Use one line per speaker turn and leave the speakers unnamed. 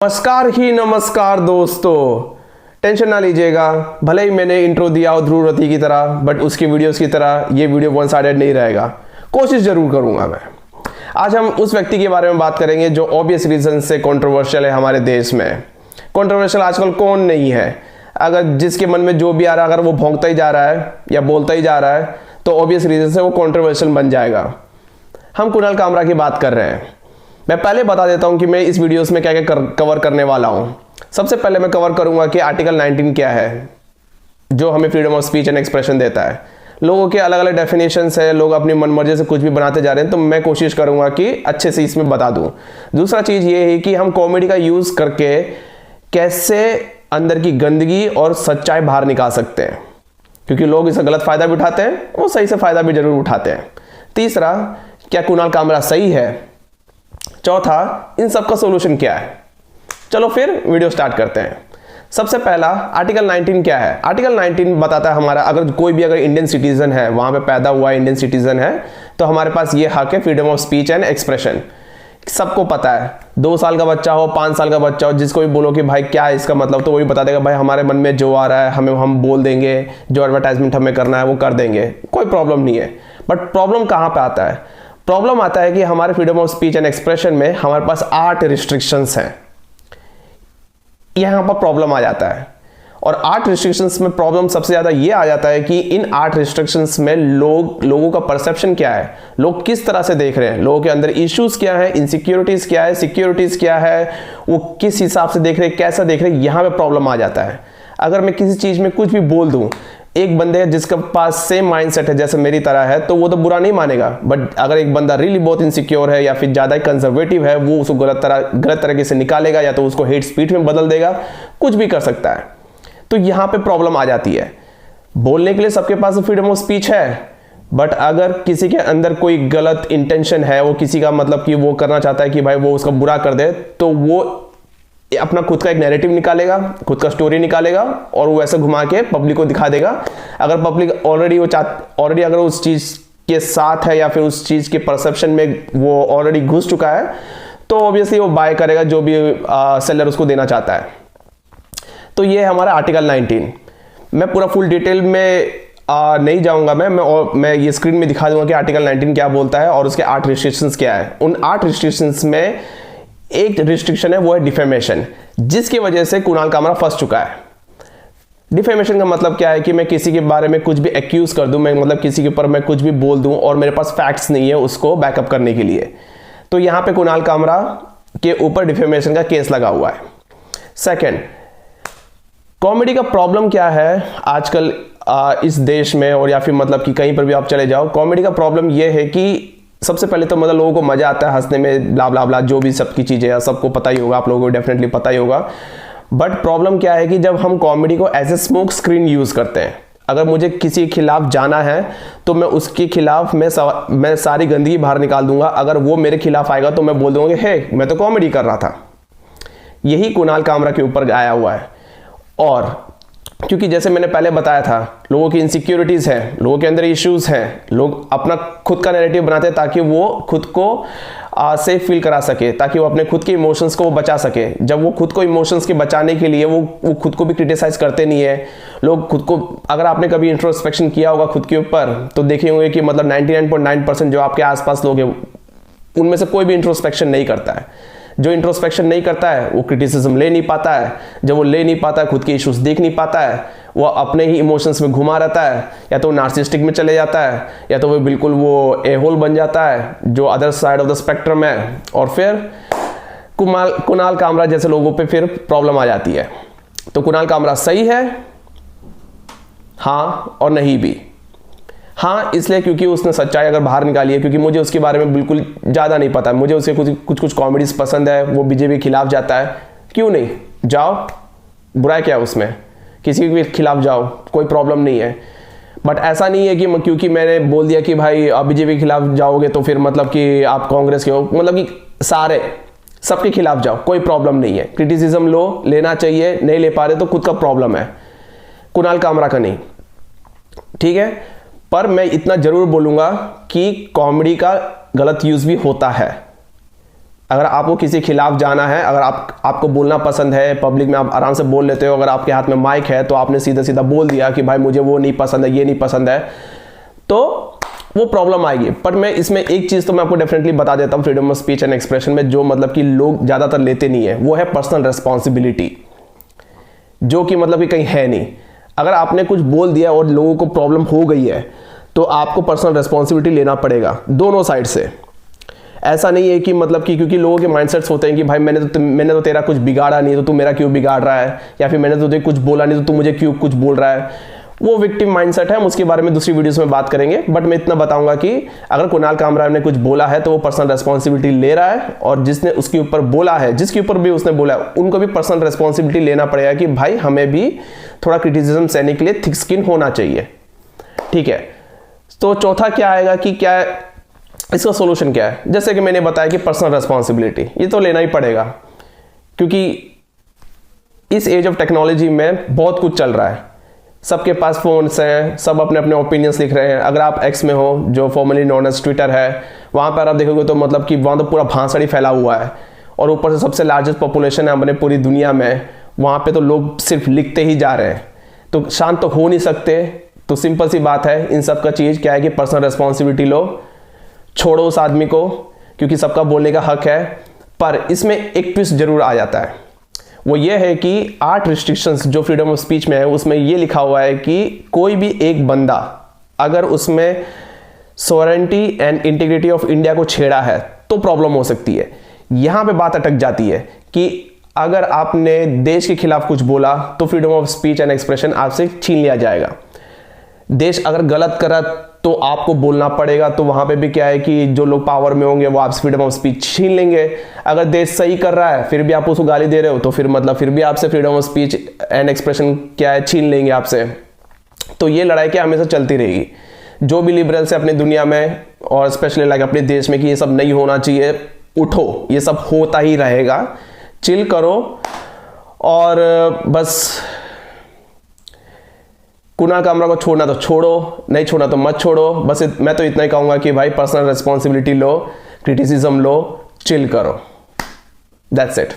नमस्कार ही नमस्कार दोस्तों, टेंशन ना लीजिएगा। भले ही मैंने इंट्रो दिया हो ध्रुव रति की तरह, बट उसकी वीडियोस की तरह ये वीडियो वन साइडेड नहीं रहेगा। कोशिश जरूर करूंगा मैं। आज हम उस व्यक्ति के बारे में बात करेंगे जो ऑब्वियस रीजन से कंट्रोवर्शियल है हमारे देश में। कंट्रोवर्शियल आजकल कौन नहीं है? अगर जिसके मन में जो भी आ रहा है, अगर वो भौंकता ही जा रहा है या बोलता ही जा रहा है, तो ऑब्वियस रीजन से वो कंट्रोवर्शियल बन जाएगा। हम कुणाल कामरा की बात कर रहे हैं। मैं पहले बता देता हूं कि मैं इस वीडियोस में क्या क्या कवर करने वाला हूं। सबसे पहले मैं कवर करूंगा कि आर्टिकल 19 क्या है, जो हमें freedom of speech and expression देता है। लोगों के अलग अलग डेफिनेशंस है, लोग अपनी मनमर्जी से कुछ भी बनाते जा रहे हैं, तो मैं कोशिश करूंगा कि अच्छे से इसमें बता दूं। दूसरा चीज ये है कि हम कॉमेडी का यूज करके कैसे अंदर की गंदगी और सच्चाई बाहर निकाल सकते हैं, क्योंकि लोग इसका गलत फायदा भी उठाते हैं, वो सही से फायदा भी जरूर उठाते हैं। तीसरा, क्या कुणाल कामरा सही है? चौथा, इन सब का सोल्यूशन क्या है? चलो फिर वीडियो स्टार्ट करते हैं। सबसे पहला, आर्टिकल 19 क्या है? आर्टिकल 19 बताता है हमारा अगर कोई भी इंडियन सिटीजन है, वहां पे पैदा हुआ इंडियन सिटीजन है, तो हमारे पास ये हक है freedom of speech and expression. सबको पता है, 2 साल का बच्चा हो, 5 साल का बच्चा हो, जिसको भी बोलो कि भाई क्या है इसका मतलब, तो वही बता देगा भाई हमारे मन में जो आ रहा है हम बोल देंगे, जो एडवर्टाइजमेंट हमें करना है वो कर देंगे, कोई प्रॉब्लम नहीं है। बट प्रॉब्लम कहाँ पे आता है? प्रॉब्लम आता है कि हमारे freedom of speech and expression में हमारे पास 8 रिस्ट्रिक्शंस हैं। यहां पर प्रॉब्लम आ जाता है, और 8 रिस्ट्रिक्शंस में प्रॉब्लम सबसे ज्यादा ये आ जाता है कि इन 8 रिस्ट्रिक्शंस में लोगों का परसेप्शन क्या है, लोग किस तरह से देख रहे हैं, लोगों के अंदर इश्यूज क्या है, इनसिक्योरिटीज क्या है, सिक्योरिटीज क्या है, वो किस हिसाब से देख रहे हैं, कैसा देख रहे हैं, यहां पे प्रॉब्लम आ जाता है। अगर मैं किसी चीज में कुछ भी बोल दूं, एक बंदे जिसके पास सेम माइंडसेट है जैसे मेरी तरह है, तो वो तो बुरा नहीं मानेगा। बट अगर एक बंदा रियली बहुत इनसिक्योर है या फिर ज्यादा कंजर्वेटिव है, वो उसको गलत तरीके से निकालेगा, या तो उसको हेट स्पीच में बदल देगा, कुछ भी कर सकता है। तो यहां पे प्रॉब्लम आ जाती है। बोलने के लिए सबके पास फ्रीडम ऑफ स्पीच है, बट अगर किसी के अंदर कोई गलत इंटेंशन है, वो किसी का मतलब कि वो करना चाहता है कि भाई वो उसका बुरा कर दे, तो वो अपना खुद का एक नैरेटिव निकालेगा, खुद का स्टोरी निकालेगा, और वो ऐसे घुमा के पब्लिक को दिखा देगा। अगर पब्लिक ऑलरेडी अगर उस चीज के साथ है या फिर उस चीज के परसेप्शन में वो ऑलरेडी घुस चुका है, तो ऑब्वियसली वो बाय करेगा जो भी सेलर उसको देना चाहता है। तो ये है हमारा आर्टिकल 19। मैं पूरा फुल डिटेल में नहीं जाऊंगा। मैं ये स्क्रीन में दिखा दूंगा कि आर्टिकल 19 क्या बोलता है और उसके 8 रिस्ट्रिक्शंस क्या है। उन 8 रिस्ट्रिक्शंस में एक रिस्ट्रिक्शन है, वो है डिफेमेशन, जिसकी वजह से कुणाल कामरा फंस चुका है। डिफेमेशन का मतलब क्या है कि मैं किसी के बारे में कुछ भी एक्यूज कर दूं, मैं मतलब किसी के ऊपर मैं कुछ भी बोल दूं और मेरे पास फैक्ट्स नहीं है उसको बैकअप करने के लिए, तो यहां पे कुणाल कामरा के ऊपर डिफेमेशन का केस लगा हुआ है। सेकंड, कॉमेडी का प्रॉब्लम क्या है आजकल इस देश में, और या फिर मतलब कि कहीं पर भी आप चले जाओ, कॉमेडी का प्रॉब्लम यह है कि सबसे पहले तो मतलब लोगों को मजा आता है हंसने में, ब्ला ब्ला ब्ला, जो भी सबकी चीजें है सबको पता ही होगा, आप लोगों को डेफिनेटली पता ही होगा। बट प्रॉब्लम क्या है कि जब हम कॉमेडी को as a smoke screen use करते हैं, अगर मुझे किसी के खिलाफ जाना है तो मैं उसके खिलाफ मैं सारी गंदगी बाहर निकाल दूंगा। अगर वो मेरे खिलाफ आएगा तो मैं बोल दूंगा हे मैं तो कॉमेडी कर रहा था। यही कुणाल कामरा के ऊपर आया हुआ है। और क्योंकि जैसे मैंने पहले बताया था, लोगों की इनसिक्योरिटीज हैं, लोगों के अंदर इश्यूज हैं, लोग अपना खुद का नैरेटिव बनाते हैं ताकि वो खुद को सेफ फील करा सके, ताकि वो अपने खुद के इमोशंस को बचा सके। जब वो खुद को इमोशंस के बचाने के लिए वो खुद को भी क्रिटिसाइज करते नहीं है। लोग खुद को, अगर आपने कभी इंट्रोस्पेक्शन किया होगा खुद के ऊपर, तो देखे होंगे कि मतलब 99.9% जो आपके आसपास लोग हैं उनमें से कोई भी इंट्रोस्पेक्शन नहीं करता है। जो इंट्रोस्पेक्शन नहीं करता है वो क्रिटिसिज्म ले नहीं पाता है। जब वो ले नहीं पाता है, खुद के इश्यूज देख नहीं पाता है, वो अपने ही इमोशंस में घुमा रहता है, या तो नार्सिसिस्टिक में चले जाता है, या तो वो बिल्कुल वो ए होल बन जाता है जो other side of the spectrum है, और फिर कुणाल कामरा जैसे लोगों पे फिर प्रॉब्लम आ जाती है। तो कुणाल कामरा सही है, हाँ और नहीं भी। हाँ इसलिए क्योंकि उसने सच्चाई अगर बाहर निकाली है, क्योंकि मुझे उसके बारे में बिल्कुल ज़्यादा नहीं पता। मुझे उसके कुछ कॉमेडीज पसंद है, वो बीजेपी के खिलाफ जाता है, क्यों नहीं जाओ, बुराई क्या है उसमें, किसी के खिलाफ जाओ, कोई प्रॉब्लम नहीं है। बट ऐसा नहीं है कि क्योंकि मैंने बोल दिया कि भाई आप बीजेपी के खिलाफ जाओगे तो फिर मतलब कि आप कांग्रेस के हो, मतलब कि सबके खिलाफ जाओ, कोई प्रॉब्लम नहीं है। क्रिटिसिज्म लो, लेना चाहिए, नहीं ले पा रहे तो खुद का प्रॉब्लम है, कुणाल कामरा का नहीं, ठीक है। पर मैं इतना जरूर बोलूंगा कि कॉमेडी का गलत यूज भी होता है। अगर आपको किसी के खिलाफ जाना है, अगर आपको बोलना पसंद है, पब्लिक में आप आराम से बोल लेते हो, अगर आपके हाथ में माइक है तो आपने सीधा सीधा बोल दिया कि भाई मुझे वो नहीं पसंद है, ये नहीं पसंद है, तो वो प्रॉब्लम आएगी। पर मैं इसमें एक चीज़ तो मैं आपको डेफिनेटली बता देता हूँ freedom of speech and expression में, जो मतलब कि लोग ज़्यादातर लेते नहीं है, वो है पर्सनल रिस्पॉन्सिबिलिटी, जो कि मतलब कि कहीं है नहीं। अगर आपने कुछ बोल दिया और लोगों को प्रॉब्लम हो गई है तो आपको पर्सनल रिस्पॉन्सिबिलिटी लेना पड़ेगा दोनों साइड से। ऐसा नहीं है कि मतलब कि क्योंकि लोगों के माइंडसेट्स होते हैं कि भाई मैंने तो तेरा कुछ बिगाड़ा नहीं, तो तू मेरा क्यों बिगाड़ रहा है, या फिर मैंने तो तुझे कुछ बोला नहीं तो तू मुझे क्यों कुछ बोल रहा है। वो विक्टिम माइंडसेट है, हम उसके बारे में दूसरी वीडियोस में बात करेंगे। बट मैं इतना बताऊंगा कि अगर कुणाल कामरा ने कुछ बोला है तो वो पर्सनल रिस्पॉन्सिबिलिटी ले रहा है, और जिसने उसके ऊपर बोला है, जिसके ऊपर भी उसने बोला है, उनको भी पर्सनल रिस्पॉन्सिबिलिटी लेना पड़ेगा कि भाई हमें भी थोड़ा क्रिटिसिज्म सहने के लिए थिक स्किन होना चाहिए। ठीक है, तो चौथा क्या आएगा कि क्या इसका सोल्यूशन क्या है। जैसे कि मैंने बताया कि पर्सनल रिस्पॉन्सिबिलिटी ये तो लेना ही पड़ेगा, क्योंकि इस एज ऑफ टेक्नोलॉजी में बहुत कुछ चल रहा है, सबके पास फोन्स हैं, सब अपने अपने ओपिनियंस लिख रहे हैं। अगर आप एक्स में हो, जो फॉर्मली नोन एज ट्विटर है, वहाँ पर आप देखोगे तो मतलब कि वहाँ तो पूरा भांसड़ी फैला हुआ है, और ऊपर से सबसे लार्जेस्ट पॉपुलेशन है हमारे पूरी दुनिया में, वहाँ पे तो लोग सिर्फ लिखते ही जा रहे हैं, तो शांत तो हो नहीं सकते। तो सिंपल सी बात है, इन सब का चीज़ क्या है कि पर्सनल रिस्पॉन्सिबिलिटी लो, छोड़ो उस आदमी को, क्योंकि सबका बोलने का हक है। पर इसमें एक ट्विस्ट जरूर आ जाता है, वो ये है कि 8 रिस्ट्रिक्शंस जो फ्रीडम ऑफ स्पीच में है, उसमें ये लिखा हुआ है कि कोई भी एक बंदा अगर उसमें sovereignty and integrity of India को छेड़ा है तो प्रॉब्लम हो सकती है। यहां पे बात अटक जाती है कि अगर आपने देश के खिलाफ कुछ बोला तो freedom of speech and expression आपसे छीन लिया जाएगा। देश अगर गलत करा तो आपको बोलना पड़ेगा, तो वहां पे भी क्या है कि जो लोग पावर में होंगे वो आपसे फ्रीडम ऑफ स्पीच छीन लेंगे। अगर देश सही कर रहा है फिर भी आप उसको गाली दे रहे हो, तो फिर मतलब फिर भी आपसे freedom of speech and expression क्या है, छीन लेंगे आपसे। तो ये लड़ाई क्या हमेशा चलती रहेगी। जो भी लिबरल्स है अपनी दुनिया में और स्पेशली लाइक अपने देश में कि ये सब नहीं होना चाहिए, उठो, ये सब होता ही रहेगा, चिल करो। और बस कुणाल कामरा को छोड़ना तो छोड़ो, नहीं छोड़ना तो मत छोड़ो। बस मैं तो इतना ही कहूंगा कि भाई पर्सनल रिस्पॉन्सिबिलिटी लो, क्रिटिसिज्म लो, चिल करो, दैट्स इट।